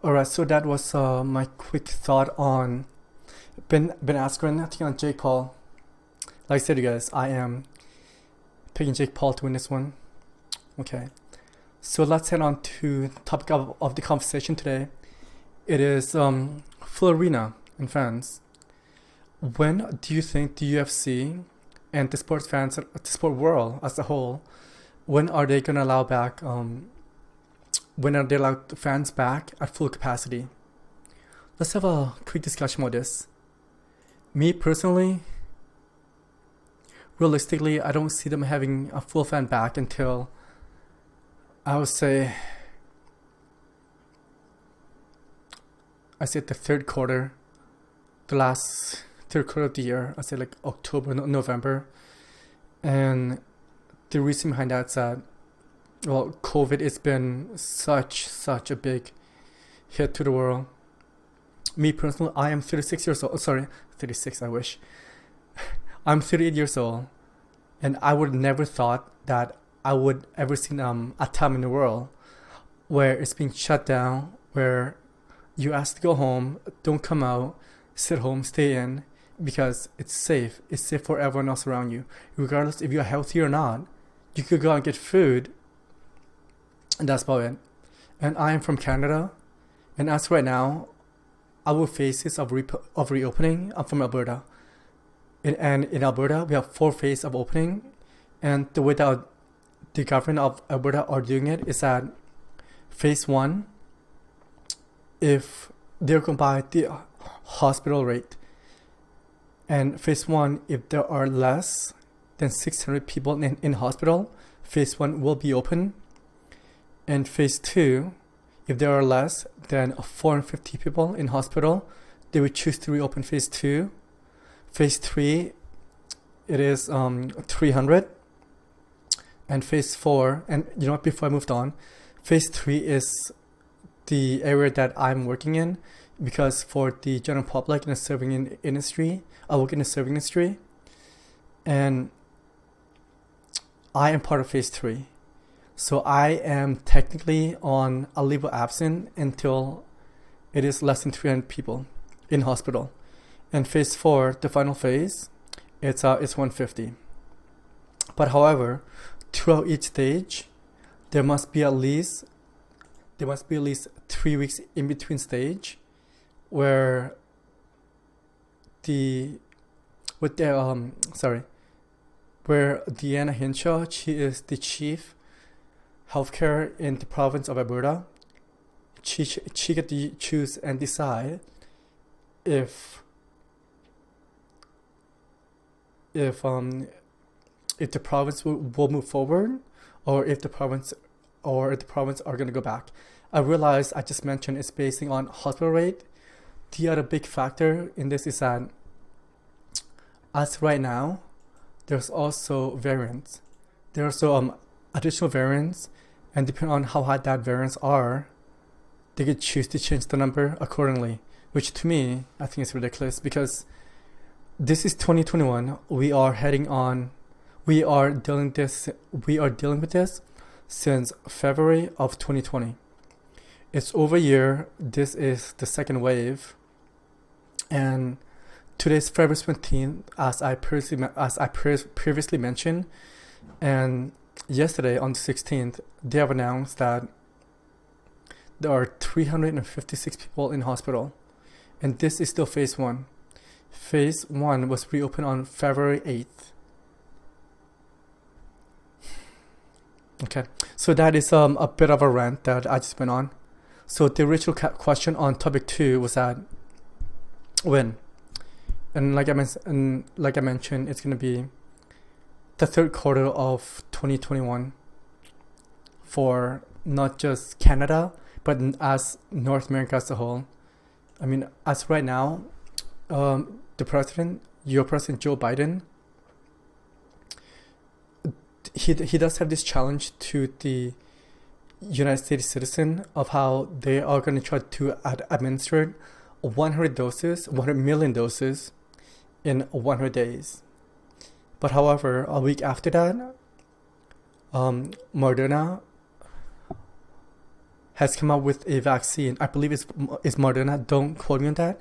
Alright, so that was my quick thought on Ben Askren, I think on Jake Paul. Like I said, you guys, I am picking Jake Paul to win this one. Okay, so let's head on to the topic of the conversation today. It is full arena and fans. When do you think the UFC and the sports fans, the sport world as a whole, when are they gonna allow back? When are they allowed the fans back at full capacity? Let's have a quick discussion about this. Me personally, realistically, I don't see them having a full fan back until, I would say, the third quarter, the last third quarter of the year. I say like October, November. And the reason behind that is that, well, COVID has been such a big hit to the world. Me personally, I am 36 years old. Sorry, 36, I wish. I'm 38 years old. And I would never thought that I would ever see a time in the world where it's being shut down, where you ask to go home, don't come out, sit home, stay in, because it's safe. It's safe for everyone else around you. Regardless if you're healthy or not, you could go out and get food, and that's about it. And I am from Canada, and as right now, our phases of reopening, I'm from Alberta. And in Alberta, we have 4 phases of opening, and the way that the government of Alberta are doing it is that phase 1, if they're going by the hospital rate, and phase 1, if there are less than 600 people in hospital, phase 1 will be open. And phase 2, if there are less than 450 people in hospital, they would choose to reopen phase 2. Phase 3, it is 300. And phase 4, and you know what, before I moved on, phase 3 is the area that I'm working in, because for the general public in the serving industry, I work in the serving industry, and I am part of phase 3. So I am technically on a leave of absence until it is less than 300 people in hospital. And phase 4, the final phase, it's 150. But however, throughout each stage, there must be at least 3 weeks in between stage, where where Deanna Hinshaw, she is the chief healthcare in the province of Alberta. She get to choose and decide if the province will move forward, or if the province are going to go back. I realize I just mentioned it's basing on hospital rate. The other big factor in this is that as right now, there's also variants. There are also additional variants, and depending on how high that variants are, they could choose to change the number accordingly, which to me, I think is ridiculous, because this is 2021. We are dealing with this since February of 2020. It's over a year. This is the second wave, and today's February 17th, as I previously mentioned, and yesterday on the 16th, they have announced that there are 356 people in hospital, and this is still phase 1. Phase 1 was reopened on February 8th. Okay, so that is a bit of a rant that I just went on. So the original question on topic 2 was that when, and like I mentioned, it's gonna be the third quarter of 2021 for not just Canada, but as North America as a whole. I mean, as right now, your president Joe Biden, he does have this challenge to the United States citizen of how they are going to try to administer 100 million doses in 100 days. But however, a week after that, Moderna has come out with a vaccine. I believe it's Moderna. Don't quote me on that.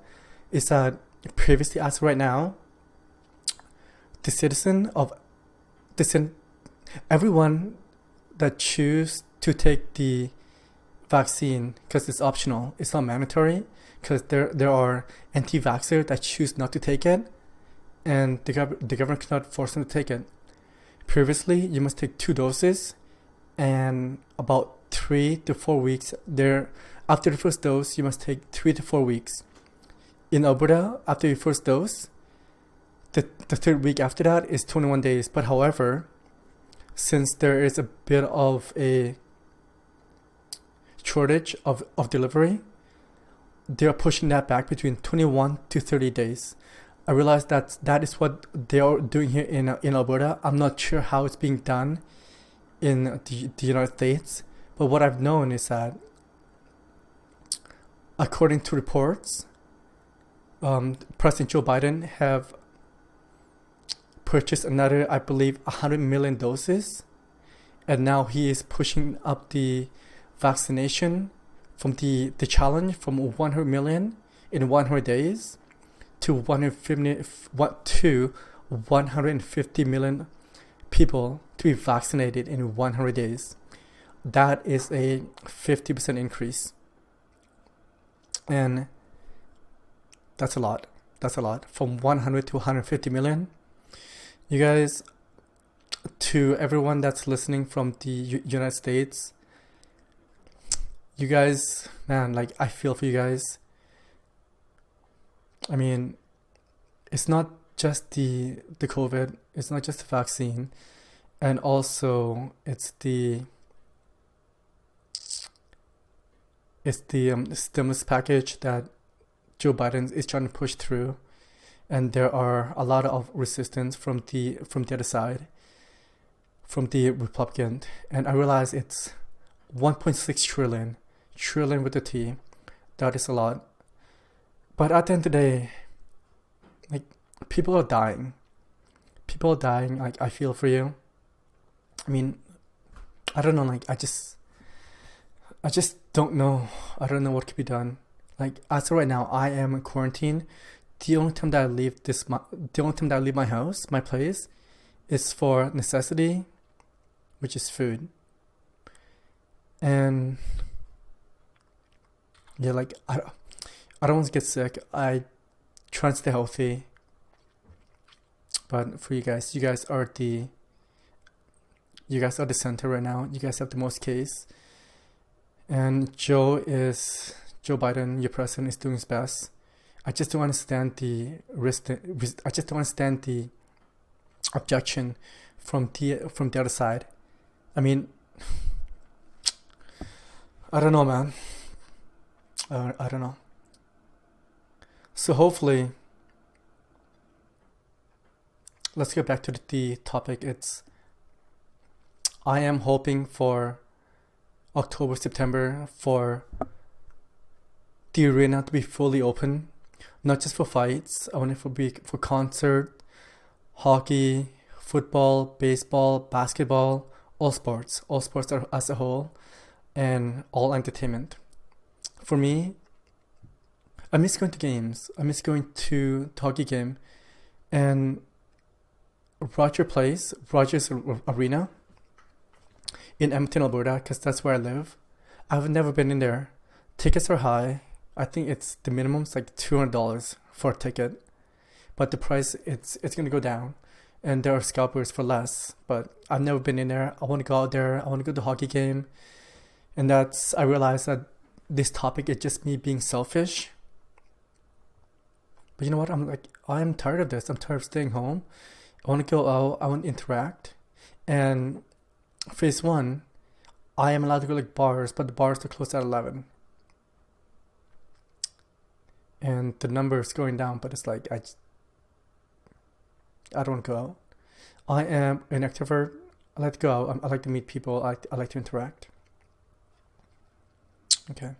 Is that previously, as of right now, everyone that choose to take the vaccine, because it's optional, it's not mandatory, because there are anti-vaxxers that choose not to take it, and the government cannot force them to take it. Previously, you must take 2 doses, and about 3 to 4 weeks there. After the first dose, you must take 3 to 4 weeks. In Alberta, after your first dose, the 3rd week after that is 21 days. But however, since there is a bit of a shortage of delivery, they are pushing that back between 21 to 30 days. I realize that is what they are doing here in Alberta. I'm not sure how it's being done in the United States, but what I've known is that, according to reports, President Joe Biden have purchased another, I believe, 100 million doses, and now he is pushing up the vaccination from the challenge from 100 million in 100 days to 150 million people to be vaccinated in 100 days. That is a 50% increase. And that's a lot. That's a lot. From 100 to 150 million. You guys, to everyone that's listening from the United States, you guys, man, like, I feel for you guys. I mean, it's not just the COVID, it's not just the vaccine, and also it's the stimulus package that Joe Biden is trying to push through, and there are a lot of resistance from the other side, from the Republican, and I realize it's 1.6 trillion with a T. That is a lot. But at the end of the day, like, people are dying. Like, I feel for you. I mean, I don't know. Like, I just don't know. I don't know what could be done. Like, as of right now, I am in quarantine. The only time that I leave my house, my place, is for necessity, which is food. And yeah, like, I don't want to get sick. I try and stay healthy. But for you guys are the center right now. You guys have the most case. And Joe Biden, your president, is doing his best. I just don't understand the risk. I just don't understand the objection from the other side. I mean, I don't know, man. I don't know. So hopefully, let's get back to the topic. I am hoping for October, September for the arena to be fully open, not just for fights. I want it to be for concert, hockey, football, baseball, basketball, all sports are as a whole, and all entertainment. For me, I miss going to games. I miss going to hockey game, and Rogers Arena in Edmonton, Alberta, because that's where I live. I've never been in there. Tickets are high. I think it's the minimum's like $200 for a ticket, but the price it's gonna go down, and there are scalpers for less. But I've never been in there. I want to go out there. I want to go to the hockey game, and I realize that this topic is just me being selfish. But you know what? I'm tired of this. I'm tired of staying home. I want to go out. I want to interact. And phase 1, I am allowed to go like bars, but the bars are closed at 11. And the number is going down, but it's like, I don't want to go out. I am an extrovert. I like to go out. I like to meet people. I like to interact. Okay.